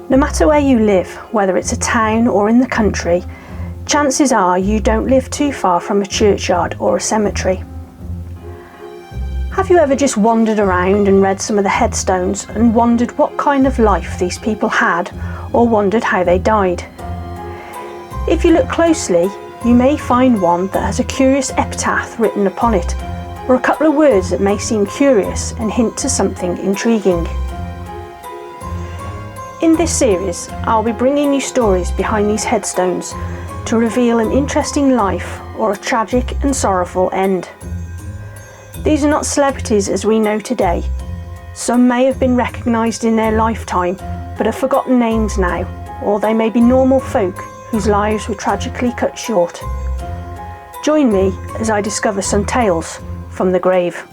No matter where you live, whether it's a town or in the country, chances are you don't live too far from a churchyard or a cemetery. Have you ever just wandered around and read some of the headstones and wondered what kind of life these people had, or wondered how they died? If you look closely, you may find one that has a curious epitaph written upon it, or a couple of words that may seem curious and hint to something intriguing. In this series, I'll be bringing you stories behind these headstones to reveal an interesting life or a tragic and sorrowful end. These are not celebrities as we know today. Some may have been recognised in their lifetime but have forgotten names now, or they may be normal folk whose lives were tragically cut short. Join me as I discover some tales from the grave.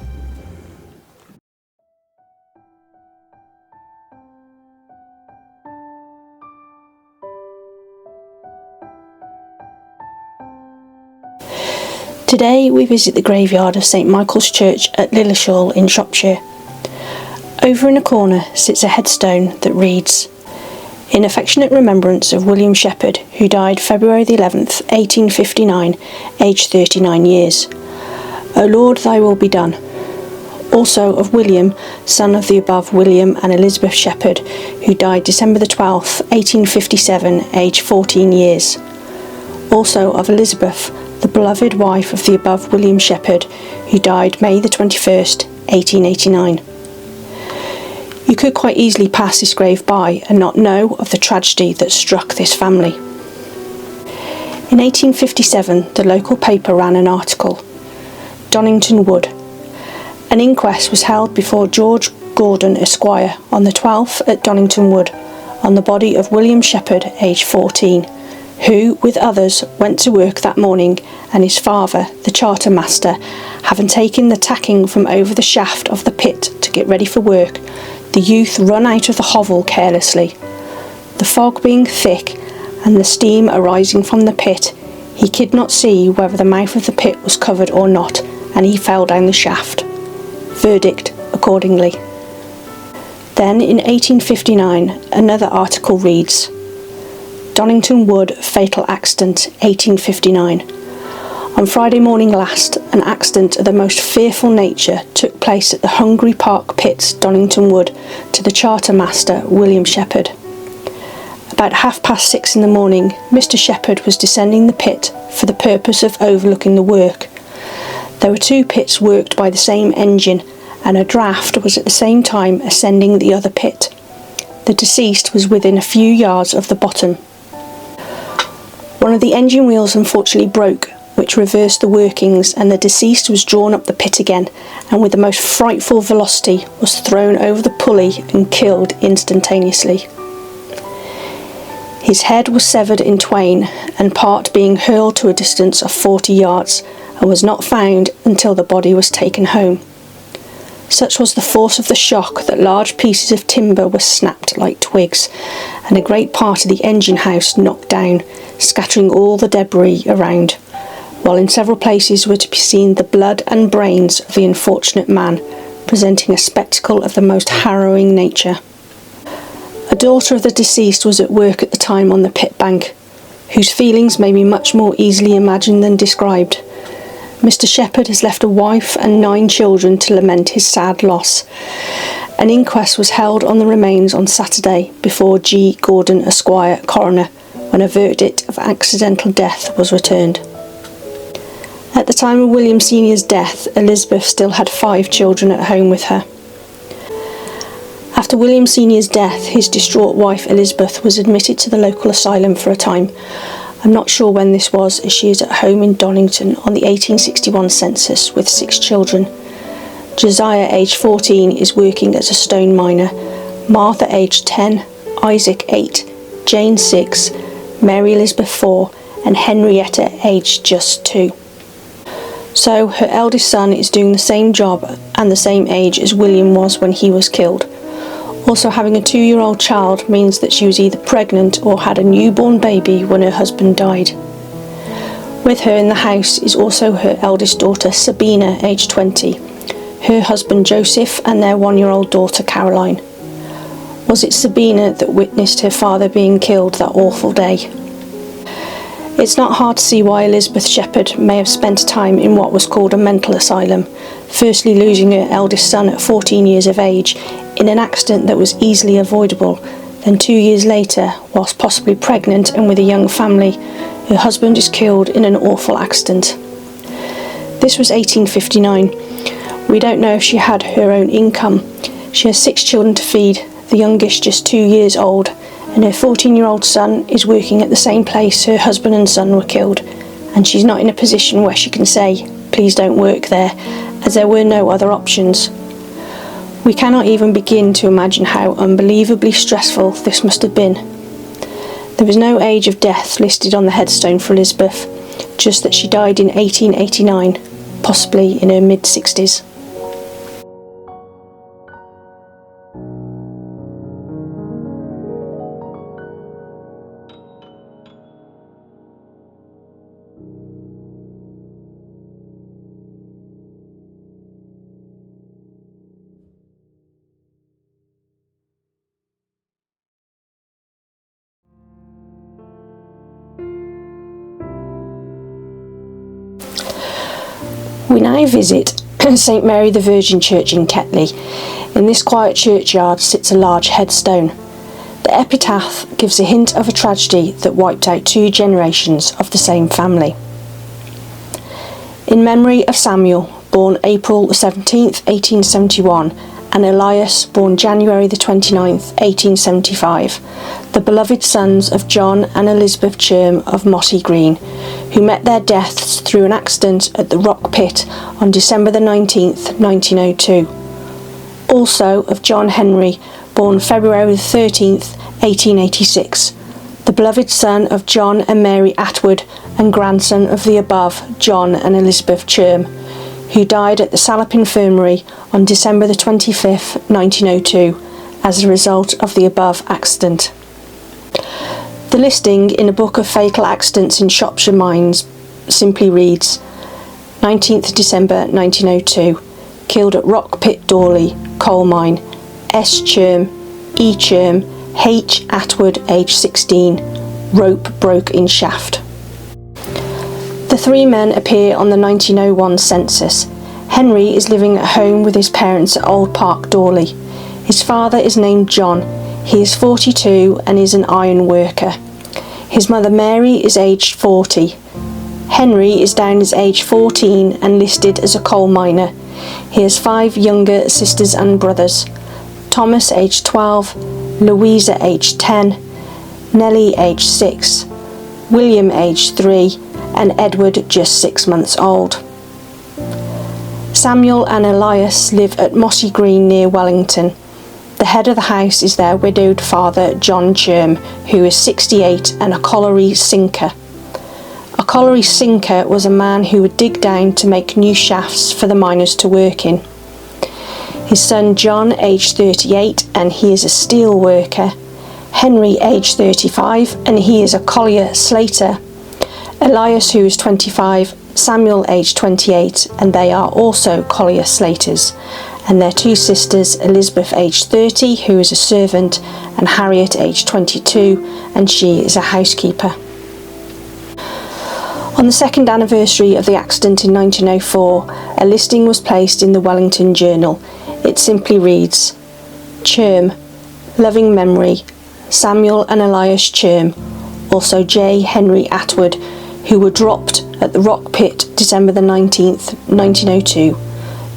Today we visit the graveyard of St Michael's Church at Lilleshall in Shropshire. Over in a corner sits a headstone that reads, "In affectionate remembrance of William Shepherd, who died February the 11th, 1859, aged 39 years. O Lord, thy will be done. Also of William, son of the above William and Elizabeth Shepherd, who died December the 12th, 1857, aged 14 years. Also of Elizabeth, the beloved wife of the above William Shepherd, who died May the 21st, 1889. You could quite easily pass this grave by and not know of the tragedy that struck this family. In 1857, the local paper ran an article, Donnington Wood. An inquest was held before George Gordon Esquire on the 12th at Donnington Wood on the body of William Shepherd, aged 14, who, with others, went to work that morning, and his father, the charter master, having taken the tacking from over the shaft of the pit to get ready for work, the youth run out of the hovel carelessly. The fog being thick, and the steam arising from the pit, he could not see whether the mouth of the pit was covered or not, and he fell down the shaft. Verdict accordingly. Then in 1859, another article reads, Donnington Wood fatal accident, 1859. On Friday morning last, an accident of the most fearful nature took place at the Hungry Park Pits, Donnington Wood, to the charter master, William Shepherd. About 6:30 in the morning, Mr. Shepherd was descending the pit for the purpose of overlooking the work. There were two pits worked by the same engine, and a draught was at the same time ascending the other pit. The deceased was within a few yards of the bottom. One of the engine wheels unfortunately broke, which reversed the workings, and the deceased was drawn up the pit again, and with the most frightful velocity was thrown over the pulley and killed instantaneously. His head was severed in twain, and part being hurled to a distance of 40 yards, and was not found until the body was taken home. Such was the force of the shock that large pieces of timber were snapped like twigs, and a great part of the engine house knocked down, scattering all the debris around, while in several places were to be seen the blood and brains of the unfortunate man, presenting a spectacle of the most harrowing nature. A daughter of the deceased was at work at the time on the pit bank, whose feelings may be much more easily imagined than described. Mr. Shepherd has left a wife and 9 children to lament his sad loss. An inquest was held on the remains on Saturday before G. Gordon Esquire, coroner, when a verdict of accidental death was returned. At the time of William Sr.'s death, Elizabeth still had 5 children at home with her. After William Sr.'s death, his distraught wife Elizabeth was admitted to the local asylum for a time. I'm not sure when this was, as she is at home in Donington on the 1861 census with 6 children. Josiah, aged 14, is working as a stone miner. Martha, aged 10, Isaac, 8, Jane, 6, Mary Elizabeth, 4, and Henrietta, aged just 2. So her eldest son is doing the same job and the same age as William was when he was killed. Also, having a 2-year-old child means that she was either pregnant or had a newborn baby when her husband died. With her in the house is also her eldest daughter Sabina, aged 20, her husband Joseph, and their 1-year-old daughter Caroline. Was it Sabina that witnessed her father being killed that awful day? It's not hard to see why Elizabeth Shepherd may have spent time in what was called a mental asylum, firstly losing her eldest son at 14 years of age in an accident that was easily avoidable, then 2 years later, whilst possibly pregnant and with a young family, her husband is killed in an awful accident. This was 1859. We don't know if she had her own income. She has 6 children to feed, the youngest just 2 years old, and her 14-year-old son is working at the same place her husband and son were killed, and she's not in a position where she can say, please don't work there, as there were no other options. We cannot even begin to imagine how unbelievably stressful this must have been. There was no age of death listed on the headstone for Elizabeth, just that she died in 1889, possibly in her mid-60s. We now visit St Mary the Virgin Church in Ketley. In this quiet churchyard sits a large headstone. The epitaph gives a hint of a tragedy that wiped out 2 generations of the same family. In memory of Samuel, born April 17th, 1871, and Elias, born January the 29th, 1875, the beloved sons of John and Elizabeth Cherm of Mossy Green, who met their deaths through an accident at the Rock Pit on December the 19th, 1902. Also of John Henry, born February the 13th, 1886, the beloved son of John and Mary Atwood and grandson of the above John and Elizabeth Cherm, who died at the Salop Infirmary on December the 25th, 1902, as a result of the above accident. The listing in a book of fatal accidents in Shropshire mines simply reads, 19th December 1902, killed at Rock Pit Dorley, coal mine, S. Cherm, E. Cherm, H. Atwood, age 16, rope broke in shaft. The 3 men appear on the 1901 census. Henry is living at home with his parents at Old Park, Dorley. His father is named John. He is 42 and is an iron worker. His mother Mary is aged 40. Henry is down as age 14 and listed as a coal miner. He has 5 younger sisters and brothers. Thomas aged 12, Louisa aged 10, Nellie aged 6, William aged 3, and Edward just 6 months old. Samuel and Elias live at Mossy Green near Wellington. The head of the house is their widowed father, John Cherm, who is 68 and a colliery sinker. A colliery sinker was a man who would dig down to make new shafts for the miners to work in. His son John, aged 38, and he is a steel worker. Henry, aged 35, and he is a collier slater. Elias, who is 25, Samuel, aged 28, and they are also collier slaters. And their 2 sisters, Elizabeth, aged 30, who is a servant, and Harriet, aged 22, and she is a housekeeper. On the 2nd anniversary of the accident in 1904, a listing was placed in the Wellington Journal. It simply reads, Cherm, loving memory, Samuel and Elias Cherm, also J. Henry Atwood, who were dropped at the Rock Pit December the 19th, 1902,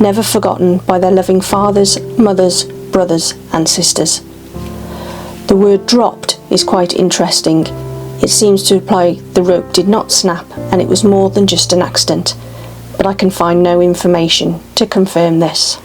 never forgotten by their loving fathers, mothers, brothers and sisters. The word dropped is quite interesting. It seems to imply the rope did not snap and it was more than just an accident, but I can find no information to confirm this.